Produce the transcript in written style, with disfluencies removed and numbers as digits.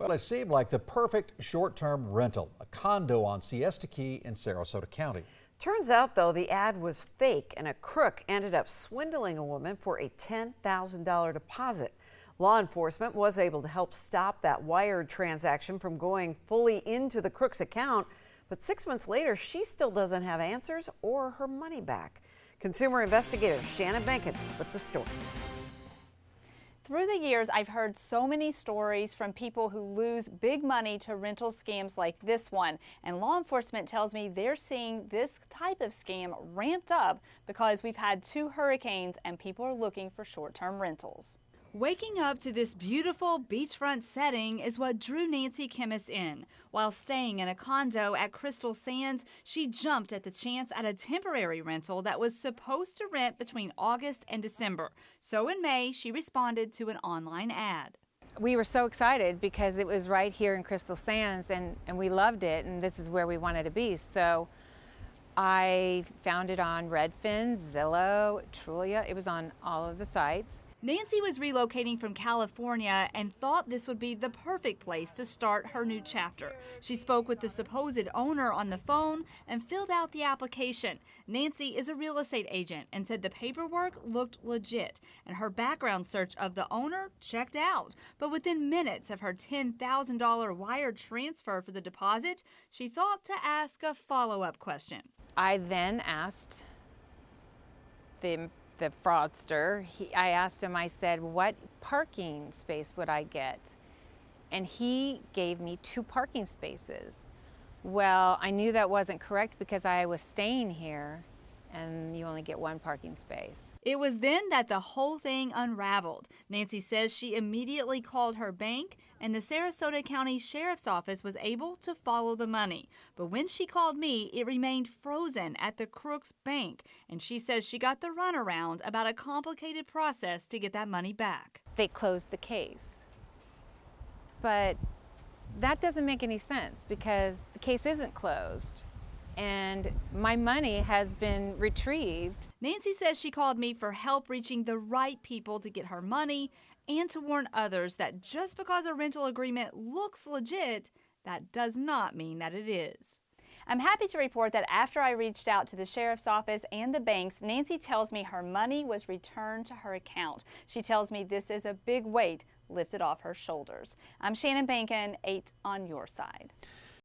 Well, it seemed like the perfect short-term rental, a condo on Siesta Key in Sarasota County. Turns out, though, the ad was fake and a crook ended up swindling a woman for a $10,000 deposit. Law enforcement was able to help stop that wired transaction from going fully into the crook's account, but 6 months later, she still doesn't have answers or her money back. Consumer investigator Shannon Benkin with the story. Through the years, I've heard so many stories from people who lose big money to rental scams like this one. And law enforcement tells me they're seeing this type of scam ramped up because we've had 2 hurricanes and people are looking for short-term rentals. Waking up to this beautiful beachfront setting is what drew Nancy Kimmis in. While staying in a condo at Crystal Sands, she jumped at the chance at a temporary rental that was supposed to rent between August and December. So in May, she responded to an online ad. We were so excited because it was right here in Crystal Sands and we loved it, and this is where we wanted to be. So I found it on Redfin, Zillow, Trulia. It was on all of the sites. Nancy was relocating from California and thought this would be the perfect place to start her new chapter. She spoke with the supposed owner on the phone and filled out the application. Nancy is a real estate agent and said the paperwork looked legit, and her background search of the owner checked out. But within minutes of her $10,000 wire transfer for the deposit, she thought to ask a follow-up question. I then asked the fraudster, I asked him, I said, what parking space would I get? And he gave me 2 parking spaces. Well, I knew that wasn't correct because I was staying here and you only get 1 parking space. It was then that the whole thing unraveled. Nancy says she immediately called her bank, and the Sarasota County Sheriff's Office was able to follow the money. But when she called me, it remained frozen at the Crook's bank, and she says she got the runaround about a complicated process to get that money back. They closed the case. But that doesn't make any sense because the case isn't closed and my money has been retrieved. Nancy says she called me for help reaching the right people to get her money and to warn others that just because a rental agreement looks legit, that does not mean that it is. I'm happy to report that after I reached out to the sheriff's office and the banks, Nancy tells me her money was returned to her account. She tells me this is a big weight lifted off her shoulders. I'm Shannon Benkin, 8 on your side.